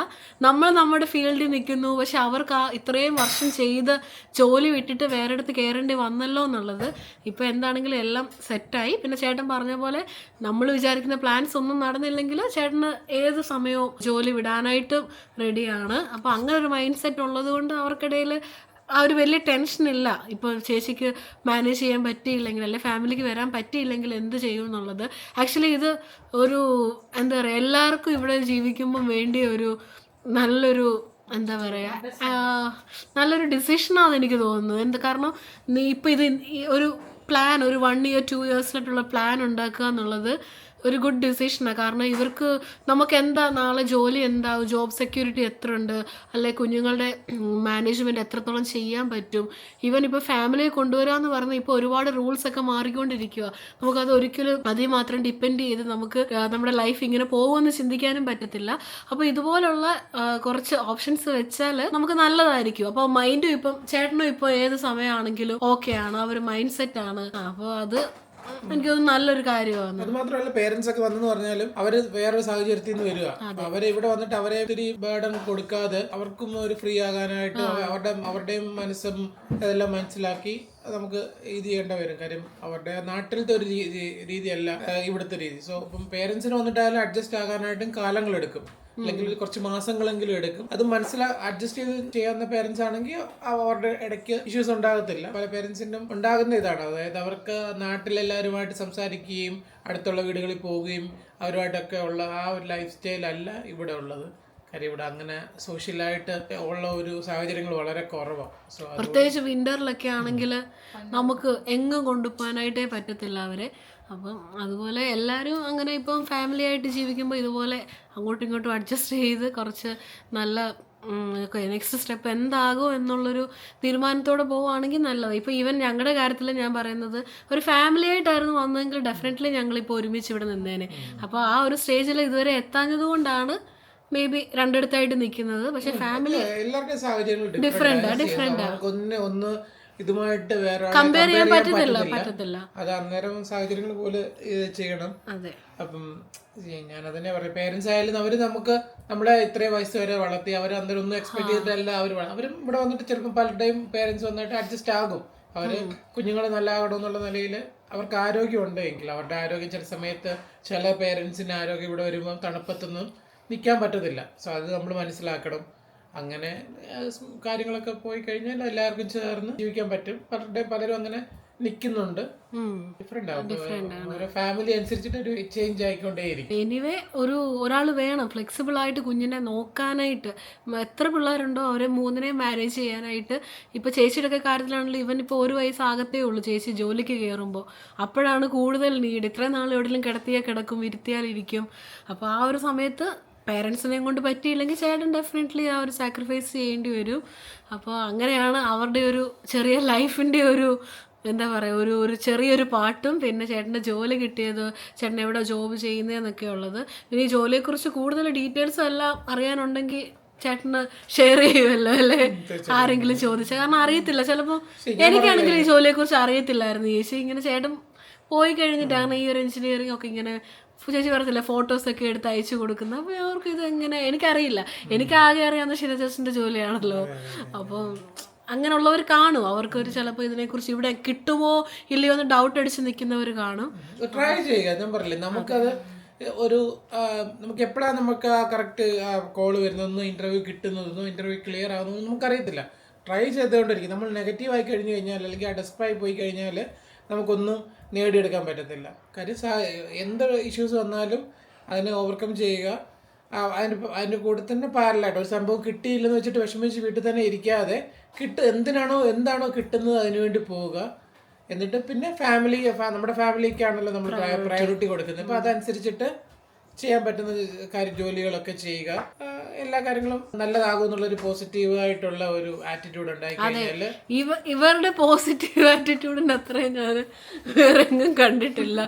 [SPEAKER 1] നമ്മൾ നമ്മുടെ ഫീൽഡിൽ നിൽക്കുന്നു. പക്ഷെ അവർക്ക് ഇത്രയും വർഷം ചെയ്ത് ജോലി വിട്ടിട്ട് വേറെ അടുത്ത് കയറേണ്ടി വന്നല്ലോ എന്നുള്ളത്. ഇപ്പോൾ എന്താണെങ്കിലും എല്ലാം സെറ്റായി. പിന്നെ ചേട്ടൻ പറഞ്ഞ പോലെ നമ്മൾ വിചാരിക്കുന്ന പ്ലാൻസ് ഒന്നും നടന്നില്ലെങ്കിൽ ചേട്ടന് ഏത് സമയവും ജോലി വിടാനായിട്ടും റെഡിയാണ്. അപ്പോൾ അങ്ങനെ ഒരു മൈൻഡ് സെറ്റ് ഉള്ളത് കൊണ്ട് അവർക്കിടയിൽ ആ ഒരു വലിയ ടെൻഷനില്ല. ഇപ്പോൾ ചേച്ചിക്ക് മാനേജ് ചെയ്യാൻ പറ്റിയില്ലെങ്കിൽ അല്ലെ ഫാമിലിക്ക് വരാൻ പറ്റിയില്ലെങ്കിൽ എന്ത് ചെയ്യും എന്നുള്ളത്. ആക്ച്വലി ഇത് ഒരു എന്താ പറയുക, എല്ലാവർക്കും ഇവിടെ ജീവിക്കുമ്പം വേണ്ടിയ ഒരു നല്ലൊരു എന്താ പറയുക നല്ലൊരു ഡിസിഷനാണെന്ന് എനിക്ക് തോന്നുന്നു. കാരണം നീ ഇപ്പോൾ ഇത് ഒരു പ്ലാൻ, ഒരു 1 year 2 yearsലായിട്ടുള്ള പ്ലാൻ ഉണ്ടാക്കുക എന്നുള്ളത് ഒരു ഗുഡ് ഡിസിഷനാണ്. കാരണം ഇവർക്ക് നമുക്ക് എന്താ നാളെ ജോലി എന്താവും, ജോബ് സെക്യൂരിറ്റി എത്ര ഉണ്ട്, അല്ലെ കുഞ്ഞുങ്ങളുടെ മാനേജ്മെൻറ്റ് എത്രത്തോളം ചെയ്യാൻ പറ്റും. ഈവൻ ഇപ്പോൾ ഫാമിലിയെ കൊണ്ടുവരാമെന്ന് പറഞ്ഞാൽ ഇപ്പോൾ ഒരുപാട് റൂൾസൊക്കെ മാറിക്കൊണ്ടിരിക്കുക. നമുക്കത് ഒരിക്കലും അതിൽ മാത്രം ഡിപ്പെൻഡ് ചെയ്ത് നമുക്ക് നമ്മുടെ ലൈഫ് ഇങ്ങനെ പോകുമെന്ന് ചിന്തിക്കാനും പറ്റത്തില്ല. അപ്പോൾ ഇതുപോലുള്ള കുറച്ച് ഓപ്ഷൻസ് വെച്ചാൽ നമുക്ക് നല്ലതായിരിക്കും. അപ്പോൾ മൈൻഡും ഇപ്പം ചേട്ടനും ഇപ്പോൾ ഏത് സമയമാണെങ്കിലും ഓക്കെ ആണ്, ആ ഒരു മൈൻഡ് സെറ്റാണ്. അപ്പോൾ അത് എനിക്ക് തോന്നുന്നു നല്ലൊരു കാര്യമാണ്.
[SPEAKER 5] അത് മാത്രമല്ല പേരൻസ് ഒക്കെ വന്നെന്ന് പറഞ്ഞാലും അവര് വേറൊരു സാഹചര്യത്തിൽ നിന്ന് വരിക. അവരെ ഇവിടെ വന്നിട്ട് അവരെ ഒത്തിരി ബേർഡൻ കൊടുക്കാതെ അവർക്കും ഒരു ഫ്രീ ആകാനായിട്ട് അവരുടെയും മനസ്സും അതെല്ലാം മനസ്സിലാക്കി നമുക്ക് ഇത് ചെയ്യേണ്ട വരും. കാര്യം അവരുടെ നാട്ടിലത്തെ ഒരു രീതിയല്ല ഇവിടുത്തെ രീതി. സോ ഇപ്പം പേരൻസിന് വന്നിട്ടായാലും അഡ്ജസ്റ്റ് ആകാനായിട്ടും കാലങ്ങളെടുക്കും, അല്ലെങ്കിൽ കുറച്ച് മാസങ്ങളെങ്കിലും എടുക്കും. അത് അഡ്ജസ്റ്റ് ചെയ്ത് ചെയ്യാവുന്ന പേരൻസ് ആണെങ്കിൽ അവരുടെ ഇടയ്ക്ക് ഇഷ്യൂസ് ഉണ്ടാകത്തില്ല. പല പേരൻസിനും ഉണ്ടാകുന്ന ഇതാണ്, അതായത് അവർക്ക് നാട്ടിലെല്ലാവരുമായിട്ട് സംസാരിക്കുകയും അടുത്തുള്ള വീടുകളിൽ പോവുകയും അവരുമായിട്ടൊക്കെ ഉള്ള ആ ഒരു ലൈഫ് സ്റ്റൈൽ അല്ല ഇവിടെ ഉള്ളത്. കാര്യം ഇവിടെ അങ്ങനെ സോഷ്യലായിട്ട് ഉള്ള ഒരു സാഹചര്യങ്ങൾ വളരെ കുറവാണ്. സോ
[SPEAKER 1] പ്രത്യേകിച്ച് വിന്ററിലൊക്കെ ആണെങ്കിൽ നമുക്ക് എങ്ങും കൊണ്ടുപോകാനായിട്ടേ പറ്റത്തില്ല അവരെ. അപ്പം അതുപോലെ എല്ലാവരും അങ്ങനെ ഇപ്പം ഫാമിലി ആയിട്ട് ജീവിക്കുമ്പോൾ ഇതുപോലെ അങ്ങോട്ടും ഇങ്ങോട്ടും അഡ്ജസ്റ്റ് ചെയ്ത് കുറച്ച് നല്ല നെക്സ്റ്റ് സ്റ്റെപ്പ് എന്താകും എന്നുള്ളൊരു തീരുമാനത്തോടെ പോവുകയാണെങ്കിൽ നല്ലത്. ഇപ്പോൾ ഈവൻ ഞങ്ങളുടെ കാര്യത്തിൽ ഞാൻ പറയുന്നത് ഒരു ഫാമിലി ആയിട്ടായിരുന്നു വന്നതെങ്കിൽ ഡെഫിനറ്റ്ലി ഞങ്ങളിപ്പോൾ ഒരുമിച്ച് ഇവിടെ നിന്നേനെ. അപ്പോൾ ആ ഒരു സ്റ്റേജിൽ ഇതുവരെ എത്താഞ്ഞത് കൊണ്ടാണ് മേ ബി രണ്ടിടത്തായിട്ട് നിൽക്കുന്നത്. പക്ഷെ ഫാമിലി
[SPEAKER 5] എല്ലാവരുടെയും സാഹചര്യങ്ങൾ
[SPEAKER 1] ഡിഫറെന്റ്
[SPEAKER 5] ഒന്ന് ഇതുമായിട്ട് വേറെ
[SPEAKER 1] കമ്പയർ ചെയ്യാൻ പറ്റത്തില്ല.
[SPEAKER 5] അത് അന്നേരം സാഹചര്യങ്ങൾ പോലെ ചെയ്യണം.
[SPEAKER 1] അതെ.
[SPEAKER 5] അപ്പം ഞാൻ അതന്നെ പറയാം, പേരൻസ് ആയാലും അവര് നമ്മളെ ഇത്രയും വയസ്സ് വരെ വളർത്തി അവർ അന്നേരം ഒന്നും എക്സ്പെക്ട് ചെയ്തിട്ടല്ല അവരും ഇവിടെ വന്നിട്ട് ചിലപ്പോൾ പലരുടെയും പേരൻസ് വന്നിട്ട് അഡ്ജസ്റ്റ് ആകും. അവര് കുഞ്ഞുങ്ങൾ നല്ലതാകണം എന്നുള്ള നിലയിൽ അവർക്ക് ആരോഗ്യം ഉണ്ടെങ്കിൽ, അവരുടെ ആരോഗ്യം ചില സമയത്ത് ചില പേരൻസിന് ആരോഗ്യം ഇവിടെ വരുമ്പോൾ തണുപ്പത്തൊന്നും നിൽക്കാൻ പറ്റത്തില്ല. സോ അത് നമ്മൾ മനസ്സിലാക്കണം. അങ്ങനെ കാര്യങ്ങളൊക്കെ പോയി കഴിഞ്ഞാൽ എല്ലാവർക്കും ചേർന്ന് ജീവിക്കാൻ പറ്റും. പലരും അങ്ങനെ നിൽക്കുന്നുണ്ട്. ഡിഫറെന്റ് ആവും, ഓരോ ഫാമിലി അനുസരിച്ചിട്ട് ഒരു ചേഞ്ച് ആയിക്കൊണ്ടേയിരിക്കും.
[SPEAKER 1] എനിവേ ഒരാൾ വേണം ഫ്ലെക്സിബിൾ ആയിട്ട് കുഞ്ഞിനെ നോക്കാനായിട്ട്. എത്ര പിള്ളേരുണ്ടോ അവരെ മൂന്നിനെയും മാനേജ് ചെയ്യാനായിട്ട്. ഇപ്പോൾ ചേച്ചിയുടെ ഒക്കെ കാര്യത്തിലാണെങ്കിലും ഇവൻ ഇപ്പോൾ 1 വയസ്സാകത്തേ ഉള്ളൂ ചേച്ചി ജോലിക്ക് കയറുമ്പോൾ. അപ്പോഴാണ് കൂടുതൽ നീഡ്. ഇത്രയും നാൾ എവിടെയെങ്കിലും കിടത്തിയാൽ കിടക്കും, ഇരുത്തിയാലിരിക്കും. അപ്പോൾ ആ ഒരു സമയത്ത് പേരൻസിനെയും കൊണ്ട് പറ്റിയില്ലെങ്കിൽ ചേട്ടൻ ഡെഫിനറ്റ്ലി ആ ഒരു സാക്രിഫൈസ് ചെയ്യേണ്ടി വരും. അപ്പോൾ അങ്ങനെയാണ് അവരുടെ ഒരു ചെറിയ ലൈഫിൻ്റെ ഒരു എന്താ പറയുക, ഒരു ചെറിയൊരു പാട്ടും പിന്നെ ചേട്ടൻ്റെ ജോലി കിട്ടിയത്, ചേട്ടൻ എവിടെ ജോബ് ചെയ്യുന്നതെന്നൊക്കെ ഉള്ളത്. പിന്നെ ഈ ജോലിയെക്കുറിച്ച് കൂടുതൽ ഡീറ്റെയിൽസും എല്ലാം അറിയാനുണ്ടെങ്കിൽ ചേട്ടന് ഷെയർ ചെയ്യുമല്ലോ അല്ലേ, ആരെങ്കിലും ചോദിച്ചാൽ. കാരണം അറിയത്തില്ല, ചിലപ്പോൾ എനിക്കാണെങ്കിൽ ഈ ജോലിയെക്കുറിച്ച് അറിയത്തില്ലായിരുന്നു ചേച്ചി. ഇങ്ങനെ ചേട്ടൻ പോയി കഴിഞ്ഞിട്ടാണ് ഈ ഒരു എഞ്ചിനീയറിംഗ് ഒക്കെ ഇങ്ങനെ ചേച്ചി പറയത്തില്ല ഫോട്ടോസൊക്കെ എടുത്ത് അയച്ചു കൊടുക്കുന്നത്. അപ്പോൾ അവർക്ക് ഇതെങ്ങനെ എനിക്കറിയില്ല. എനിക്ക് ആകെ അറിയാവുന്ന ഷിനജസിൻ്റെ ജോലിയാണല്ലോ. അപ്പം അങ്ങനെയുള്ളവർ കാണും, അവർക്കൊരു ചിലപ്പോൾ ഇതിനെക്കുറിച്ച് ഇവിടെ കിട്ടുമോ ഇല്ലയോ എന്ന് ഡൗട്ട് അടിച്ച് നിൽക്കുന്നവർ കാണും.
[SPEAKER 5] ട്രൈ ചെയ്യുക. ഞാൻ പറഞ്ഞില്ലേ, നമുക്കത് നമുക്ക് എപ്പോഴാണ് നമുക്ക് ആ കറക്റ്റ് കോള് വരുന്നതെന്നോ ഇന്റർവ്യൂ കിട്ടുന്നതെന്നോ ഇന്റർവ്യൂ ക്ലിയർ ആകുന്നതെന്നോ നമുക്കറിയത്തില്ല. ട്രൈ ചെയ്തുകൊണ്ടിരിക്കും. നമ്മൾ നെഗറ്റീവ് ആയി കഴിഞ്ഞ് കഴിഞ്ഞാൽ അല്ലെങ്കിൽ ആ ഡെസ്പായി പോയി കഴിഞ്ഞാൽ നമുക്കൊന്നും നേടിയെടുക്കാൻ പറ്റത്തില്ല. കാര്യം എന്ത് ഇഷ്യൂസ് വന്നാലും അതിനെ ഓവർകം ചെയ്യുക. അതിൻ്റെ കൂടെ തന്നെ പാരലായിട്ട് ഒരു സംഭവം കിട്ടിയില്ലെന്ന് വെച്ചിട്ട് വിഷമിച്ച് വീട്ടിൽ തന്നെ ഇരിക്കാതെ എന്താണോ കിട്ടുന്നത് അതിനുവേണ്ടി പോവുക. എന്നിട്ട് പിന്നെ നമ്മുടെ ഫാമിലിക്കാണല്ലോ നമ്മൾ പ്രയോറിറ്റി കൊടുക്കുന്നത്. അപ്പോൾ അതനുസരിച്ചിട്ട് ചെയ്യാൻ പറ്റുന്ന ജോലികളൊക്കെ ചെയ്യുക. എല്ലാ കാര്യങ്ങളും നല്ലതാകും എന്നുള്ളൊരു പോസിറ്റീവ് ആയിട്ടുള്ള ഒരു ആറ്റിറ്റ്യൂഡ് ഉണ്ടായി കഴിഞ്ഞാൽ
[SPEAKER 1] ഇവരുടെ പോസിറ്റീവ് ആറ്റിറ്റ്യൂഡിൻ്റെ അത്രയും ഞാൻ വേറെ എങ്ങും കണ്ടിട്ടില്ല.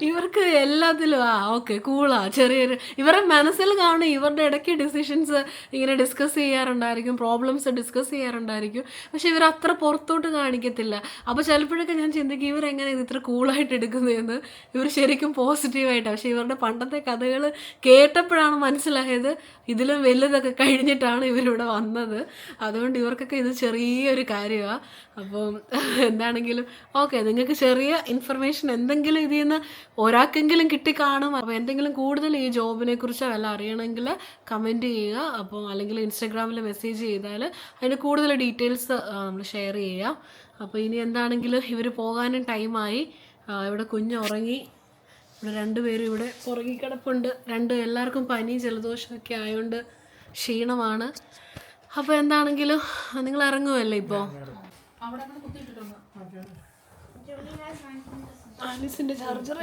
[SPEAKER 1] ഇവർക്ക് എല്ലാത്തിലും ഓക്കെ കൂളാ, ചെറിയൊരു ഇവരുടെ മനസ്സിൽ കാണും. ഇവരുടെ ഇടയ്ക്ക് ഡിസിഷൻസ് ഇങ്ങനെ ഡിസ്കസ് ചെയ്യാറുണ്ടായിരിക്കും, പ്രോബ്ലംസ് ഡിസ്കസ് ചെയ്യാറുണ്ടായിരിക്കും. പക്ഷെ ഇവർ അത്ര പുറത്തോട്ട് കാണിക്കത്തില്ല. അപ്പോൾ ചിലപ്പോഴൊക്കെ ഞാൻ ചിന്തിക്കും ഇവരെങ്ങനെ ഇത് ഇത്ര കൂളായിട്ട് എടുക്കുന്നതെന്ന്. ഇവർ ശരിക്കും പോസിറ്റീവായിട്ടാണ്. പക്ഷെ ഇവരുടെ പണ്ടത്തെ കഥകൾ കേട്ടപ്പോഴാണ് മനസ്സിലായത് ഇതിലും വലുതൊക്കെ കഴിഞ്ഞിട്ടാണ് ഇവരിവിടെ വന്നത്. അതുകൊണ്ട് ഇവർക്കൊക്കെ ഇത് ചെറിയൊരു കാര്യമാണ്. അപ്പം എന്താണെങ്കിലും ഓക്കെ, നിങ്ങൾക്ക് ചെറിയ ഇൻഫർമേഷൻ എന്തെങ്കിലും ഇതിൽ നിന്ന് ഒരാൾക്കെങ്കിലും കിട്ടിക്കാണും. അപ്പോൾ എന്തെങ്കിലും കൂടുതൽ ഈ ജോബിനെ കുറിച്ച് വല്ല അറിയണമെങ്കിൽ കമൻറ്റ് ചെയ്യുക. അപ്പോൾ അല്ലെങ്കിൽ ഇൻസ്റ്റാഗ്രാമിൽ മെസ്സേജ് ചെയ്താൽ അതിന് കൂടുതൽ ഡീറ്റെയിൽസ് നമ്മൾ ഷെയർ ചെയ്യുക. അപ്പോൾ ഇനി എന്താണെങ്കിലും ഇവർ പോകാനും ടൈമായി. ഇവിടെ കുഞ്ഞ് ഉറങ്ങി. ഇവിടെ 2 പേരും ഇവിടെ ഉറങ്ങിക്കിടപ്പുണ്ട്. എല്ലാവർക്കും പനി ജലദോഷമൊക്കെ ആയതുകൊണ്ട് ക്ഷീണമാണ്. അപ്പോൾ എന്താണെങ്കിലും നിങ്ങൾ ഇറങ്ങുമല്ലേ ഇപ്പോൾ? ആലിസിൻ്റെ ചാർജർ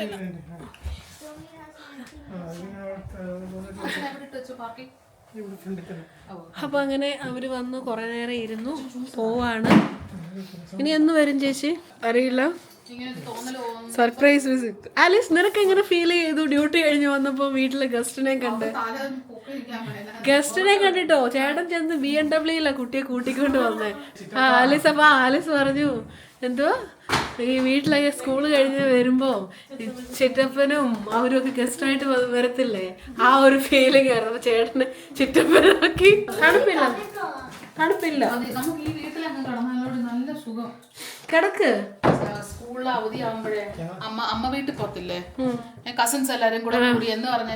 [SPEAKER 1] അപ്പോൾ അങ്ങനെ അവർ വന്ന് കുറേ നേരം ഇരുന്നു, പോവാണ്. ഇനി എന്ന് വരും ചേച്ചി അറിയില്ല. Surprise visit. ആലിസ്, നിനക്ക് എങ്ങനെ ഫീൽ ചെയ്തു ഡ്യൂട്ടി കഴിഞ്ഞ് വന്നപ്പോൾ വീട്ടിലെ ഗസ്റ്റിനെ കണ്ടിട്ടോ? ചേട്ടൻ ചെന്ന് BMW കുട്ടിയെ കൂട്ടിക്കൊണ്ട് വന്നേ. ആലിസ്, അപ്പോൾ ആലിസ് പറഞ്ഞു എന്തോ ഈ വീട്ടിലൊക്കെ സ്കൂൾ കഴിഞ്ഞ് വരുമ്പോൾ ചിറ്റപ്പനും അവരും ഒക്കെ ഗസ്റ്റായിട്ട് വരത്തില്ലേ, ആ ഒരു ഫീലിംഗ് ആയിരുന്നു. അപ്പോൾ ചേട്ടന് ചിറ്റപ്പനാക്കി. തണുപ്പില്ല കിടക്ക്.
[SPEAKER 2] സ്കൂളിൽ അവധി ആവുമ്പോഴേ അമ്മ വീട്ടിൽ പോത്തില്ലേ, കസിൻസ് എല്ലാരും കൂടെ കൂടി എന്ന് പറഞ്ഞ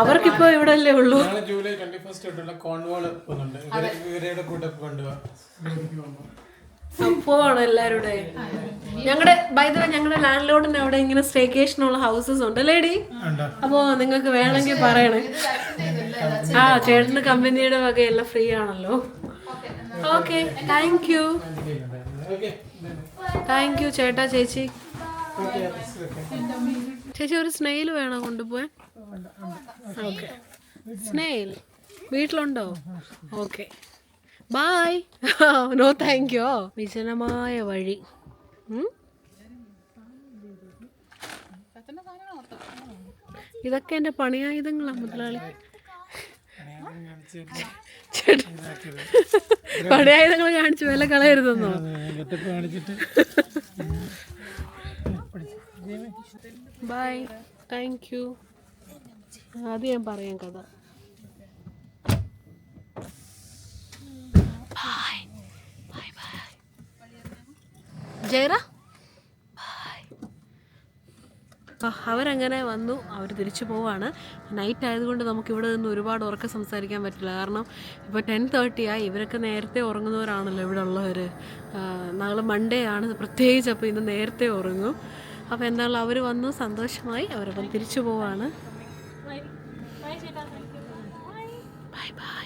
[SPEAKER 1] അവർക്കിപ്പോ ഇവിടെ അല്ലേ ഉള്ളൂ.
[SPEAKER 5] ജൂലൈ 21 കോൺവാൾ
[SPEAKER 1] പോവാണ് എല്ലാവരുടെ. ഞങ്ങളുടെ ലാൻഡ് ലോഡിന് അവിടെ ഇങ്ങനെ സ്റ്റേക്കേഷനുള്ള ഹൗസസ് ഉണ്ട് ലേഡി. അപ്പോൾ നിങ്ങൾക്ക് വേണമെങ്കിൽ പറയണേ. ചേട്ടന് കമ്പനിയുടെ വക എല്ലാം ഫ്രീ ആണല്ലോ. ഓക്കെ, താങ്ക് യു ചേട്ടാ. ചേച്ചി ഒരു സ്നെയിൽ വേണോ കൊണ്ടുപോവാൻ? ഓക്കെ, സ്നെയിൽ വീട്ടിലുണ്ടോ? Okay, bye. No thank you. വിജനമായ വഴി. ഇതൊക്കെ എൻ്റെ പണിയായുധങ്ങളാണ് മുതലാളി. പണിയായുധങ്ങൾ കാണിച്ചു വില കളയരുതെന്നോ? By, thank you. അത് ഞാൻ പറയാം കഥ. ജയറ ബൈ. അവരങ്ങനെ വന്നു, അവർ തിരിച്ചു പോവാണ്. നൈറ്റ് ആയതുകൊണ്ട് നമുക്കിവിടെ നിന്ന് ഒരുപാട് ഉറക്കം സംസാരിക്കാൻ പറ്റില്ല. കാരണം ഇപ്പോൾ 10:30 ആയി. ഇവരൊക്കെ നേരത്തെ ഉറങ്ങുന്നവരാണല്ലോ ഇവിടെ ഉള്ളവർ. നാളെ മൺഡേ ആണ് പ്രത്യേകിച്ച്, അപ്പോൾ ഇന്ന് നേരത്തെ ഉറങ്ങും. അപ്പോൾ എന്തായാലും അവർ വന്നു, സന്തോഷമായി. അവരപ്പം തിരിച്ചു പോവാണ്. Bye bye.